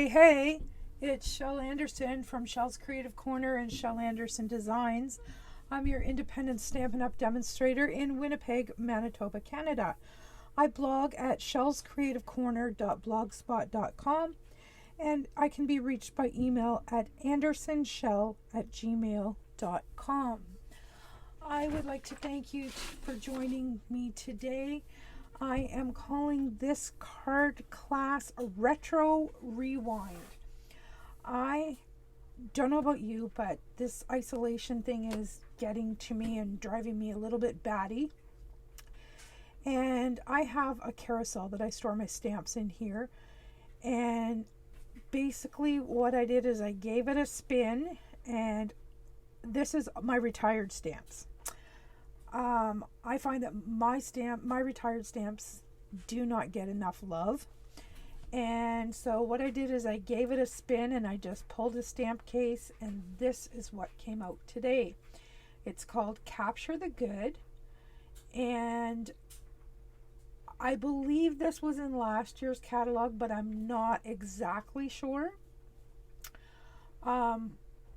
Hey, it's Shel Anderson from Shel's Creative Corner and Shel Anderson Designs. I'm your independent Stampin' Up! Demonstrator in Winnipeg, Manitoba, Canada. I blog at shelscreativecorner.blogspot.com and I can be reached by email at andersonshel@gmail.com. I would like to thank you for joining me today. I am calling this card class a Retro Rewind. I don't know about you, but this isolation thing is getting to me and driving me a little bit batty. And I have a carousel that I store my stamps in here. And basically what I did is I gave it a spin, and this is my retired stamps. I find that my retired stamps do not get enough love. And so what I did is I gave it a spin and I just pulled a stamp case, and this is what came out today. It's called Capture the Good, and I believe this was in last year's catalog, but I'm not exactly sure.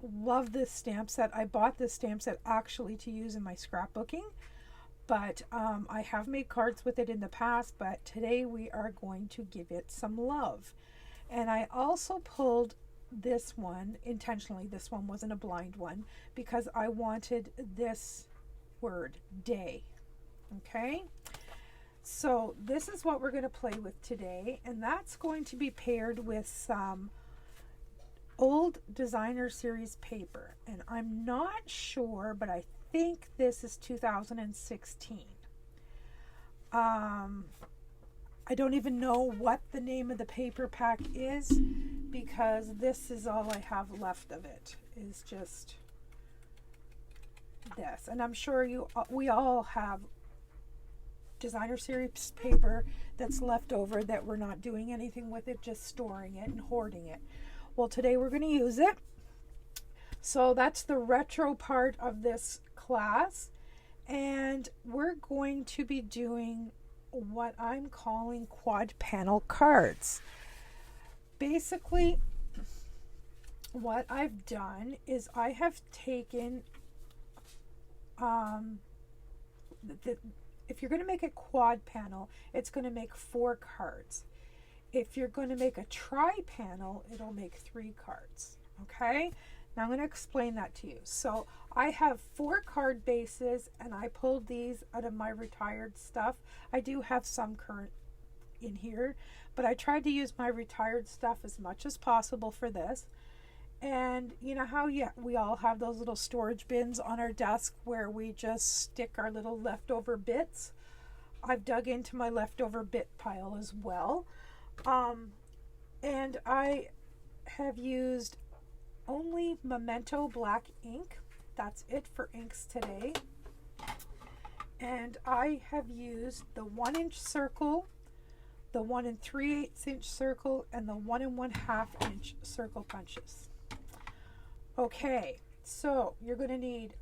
Love this stamp set. I bought this stamp set actually to use in my scrapbooking, but I have made cards with it in the past, but today we are going to give it some love. And I also pulled this one intentionally. This one wasn't a blind one because I wanted this word, day. Okay, so this is what we're going to play with today, and that's going to be paired with some old designer series paper, and I'm not sure, but I think this is 2016. I don't even know what the name of the paper pack is because this is all I have left of it, is just this. And I'm sure we all have designer series paper that's left over that we're not doing anything with it, just storing it and hoarding it. Well, today we're going to use it. So that's the retro part of this class. And we're going to be doing what I'm calling quad panel cards. Basically, what I've done is I have taken, if you're going to make a quad panel, it's going to make 4 cards. If you're going to make a tri-panel, it'll make 3 cards. Okay? Now I'm going to explain that to you. So I have 4 card bases, and I pulled these out of my retired stuff. I do have some current in here, but I tried to use my retired stuff as much as possible for this. And you know how we all have those little storage bins on our desk where we just stick our little leftover bits? I've dug into my leftover bit pile as well. And I have used only Memento black ink. That's it for inks today. And I have used the 1-inch circle, the 1 3/8 inch circle, and the 1 1/2 inch circle punches. Okay, so you're going to need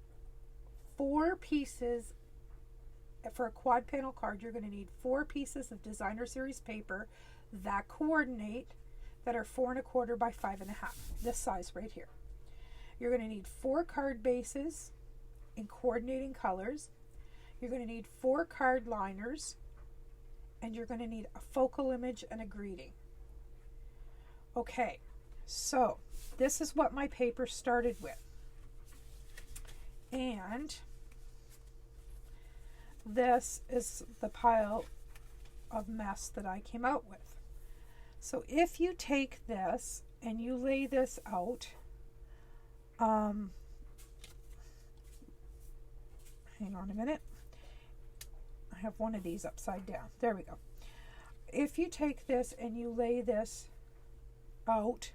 4 pieces. For a quad panel card, you're going to need 4 pieces of designer series paper that coordinate, that are 4 1/4 by 5 1/2, this size right here. You're going to need 4 card bases in coordinating colors. You're going to need 4 card liners, and you're going to need a focal image and a greeting. Okay, so this is what my paper started with, and this is the pile of mess that I came out with. So if you take this and you lay this out, hang on a minute, I have one of these upside down, there we go. If you take this and you lay this out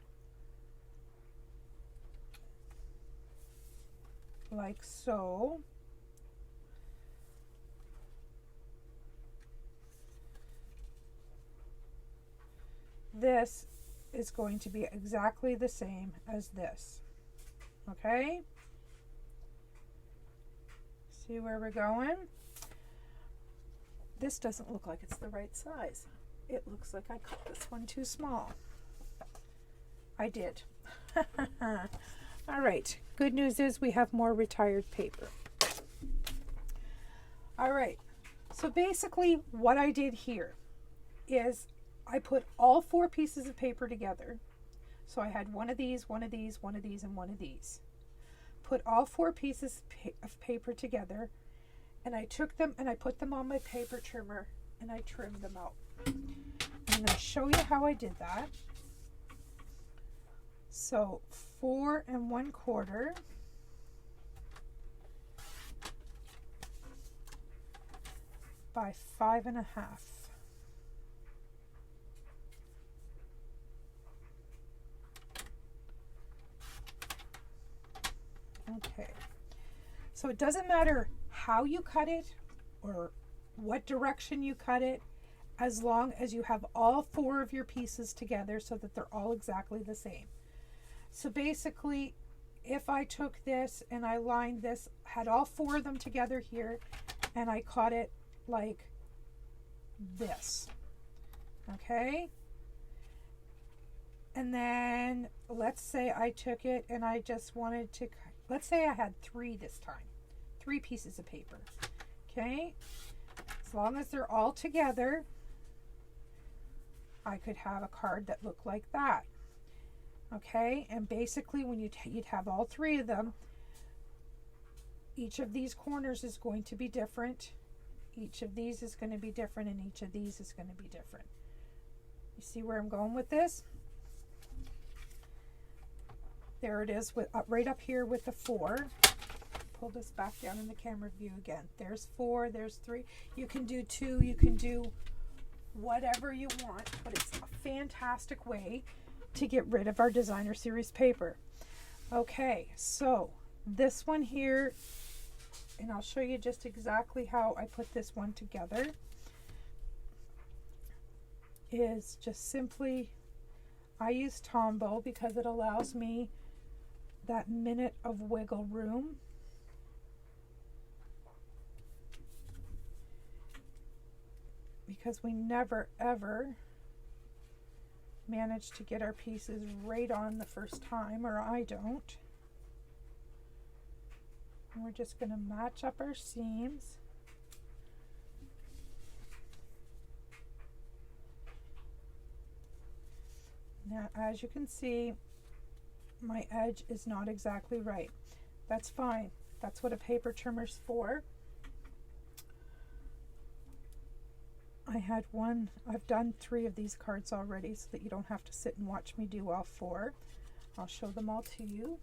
like so, this is going to be exactly the same as this. Okay? See where we're going? This doesn't look like it's the right size. It looks like I cut this one too small. I did. All right. Good news is we have more retired paper. All right. So basically what I did here is I put all 4 pieces of paper together. So I had one of these, one of these, one of these, and one of these. Put all 4 pieces of paper together, and I took them and I put them on my paper trimmer and I trimmed them out. I'm going to show you how I did that. So 4 1/4 by 5 1/2. Okay, so it doesn't matter how you cut it or what direction you cut it, as long as you have all 4 of your pieces together so that they're all exactly the same. So basically, if I took this and I lined this, had all 4 of them together here, and I cut it like this, okay? And then let's say I took it and I just wanted to, let's say I had 3 this time, 3 pieces of paper, okay? As long as they're all together, I could have a card that looked like that, okay? And basically when you'd have all 3 of them, each of these corners is going to be different, each of these is going to be different, and each of these is going to be different. You see where I'm going with this? There it is, with right up here with the 4. Pull this back down in the camera view again. There's 4, there's 3. You can do 2, you can do whatever you want, but it's a fantastic way to get rid of our designer series paper. Okay, so this one here, and I'll show you just exactly how I put this one together, is just simply, I use Tombow because it allows me that minute of wiggle room. Because we never ever manage to get our pieces right on the first time, or I don't. And we're just going to match up our seams. Now, as you can see, my edge is not exactly right. That's fine. That's what a paper trimmer's for. I had one, I've done 3 of these cards already so that you don't have to sit and watch me do all 4. I'll show them all to you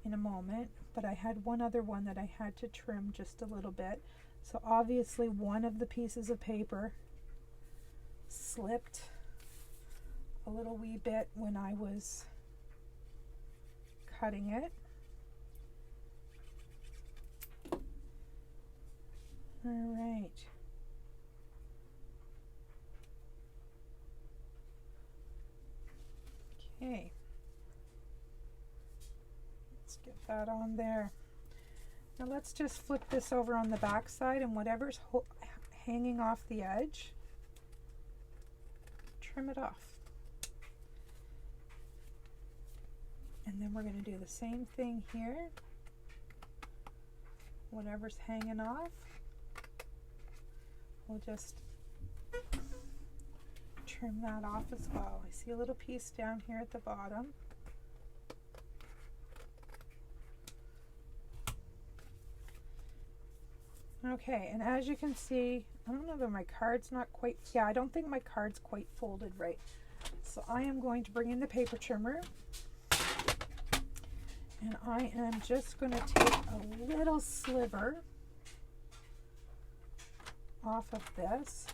in a moment, but I had one other one that I had to trim just a little bit. So obviously one of the pieces of paper slipped a little wee bit when I was cutting it. All right. Okay. Let's get that on there. Now let's just flip this over on the back side, and whatever's hanging off the edge, trim it off. And then we're going to do the same thing here. Whatever's hanging off, we'll just trim that off as well. I see a little piece down here at the bottom. Okay, and as you can see, I don't know that my card's not quite, yeah, I don't think my card's quite folded right. So I am going to bring in the paper trimmer, and I am just going to take a little sliver off of this.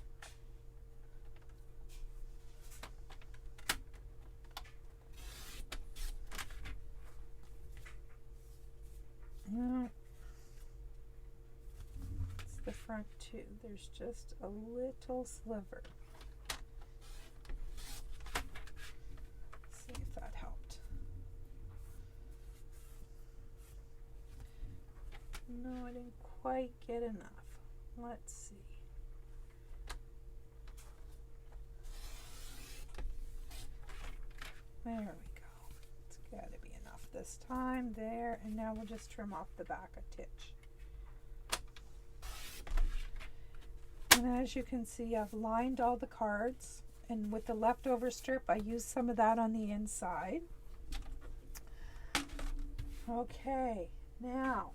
No, it's the front too. There's just a little sliver. Let's see if that helped. No, I didn't quite get enough. Let's see. There we go. this time. There, and now we'll just trim off the back a titch. And as you can see, I've lined all the cards, and with the leftover strip, I used some of that on the inside. Okay, now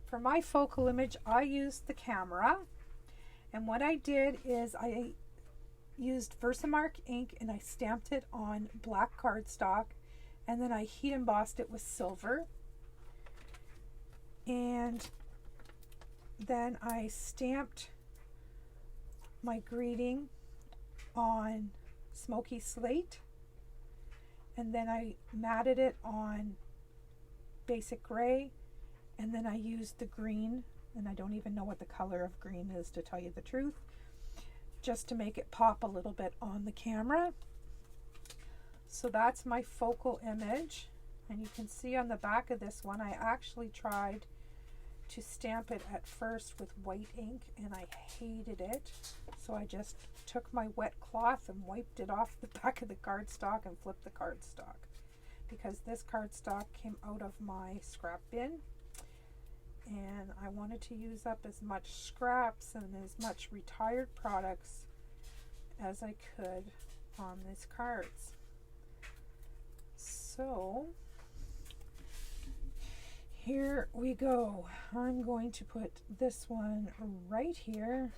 for my focal image, I used the camera, and what I did is I used Versamark ink and I stamped it on black cardstock, and then I heat embossed it with silver, and then I stamped my greeting on smoky slate, and then I matted it on basic gray, and then I used the green, and I don't even know what the color of green is, to tell you the truth, just to make it pop a little bit on the camera. So that's my focal image, and you can see on the back of this one I actually tried to stamp it at first with white ink, and I hated it, so I just took my wet cloth and wiped it off the back of the cardstock and flipped the cardstock, because this cardstock came out of my scrap bin, and I wanted to use up as much scraps and as much retired products as I could on these cards. So here we go. I'm going to put this one right here.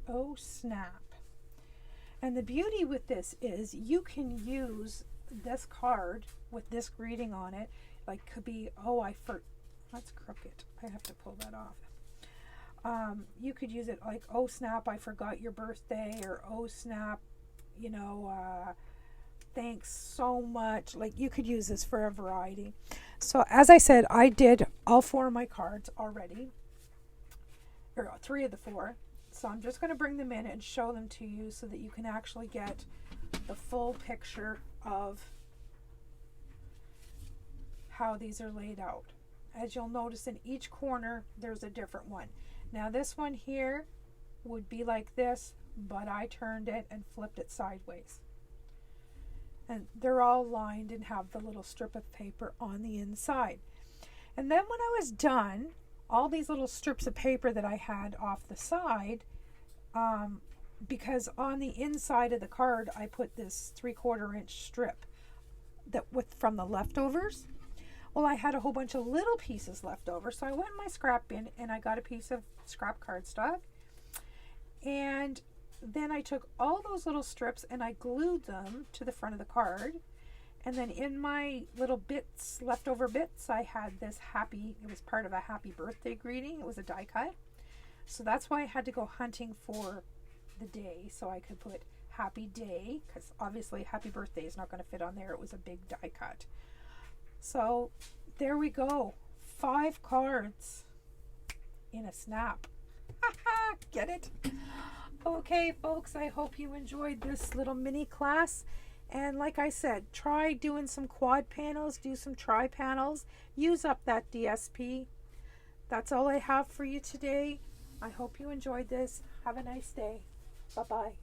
Oh snap. And the beauty with this is you can use this card with this greeting on it, like could be, that's crooked, I have to pull that off. You could use it like, oh snap, I forgot your birthday, or oh snap, you know, thanks so much. Like, you could use this for a variety. So as I said, I did all 4 of my cards already, or 3 of the 4. So I'm just going to bring them in and show them to you so that you can actually get the full picture of how these are laid out. As you'll notice, in each corner there's a different one. Now this one here would be like this, but I turned it and flipped it sideways. And they're all lined and have the little strip of paper on the inside. And then when I was done, all these little strips of paper that I had off the side, because on the inside of the card I put this 3/4 inch strip from the leftovers. Well, I had a whole bunch of little pieces left over, so I went in my scrap bin and I got a piece of scrap cardstock, and then I took all those little strips and I glued them to the front of the card. And then in my little bits, leftover bits, I had this it was part of a happy birthday greeting. It was a die cut. So that's why I had to go hunting for the day, so I could put happy day, because obviously happy birthday is not going to fit on there. It was a big die cut. So there we go. 5 cards in a snap. Get it? Okay, folks, I hope you enjoyed this little mini class. And like I said, try doing some quad panels, do some tri panels, use up that DSP. That's all I have for you today. I hope you enjoyed this. Have a nice day. Bye-bye.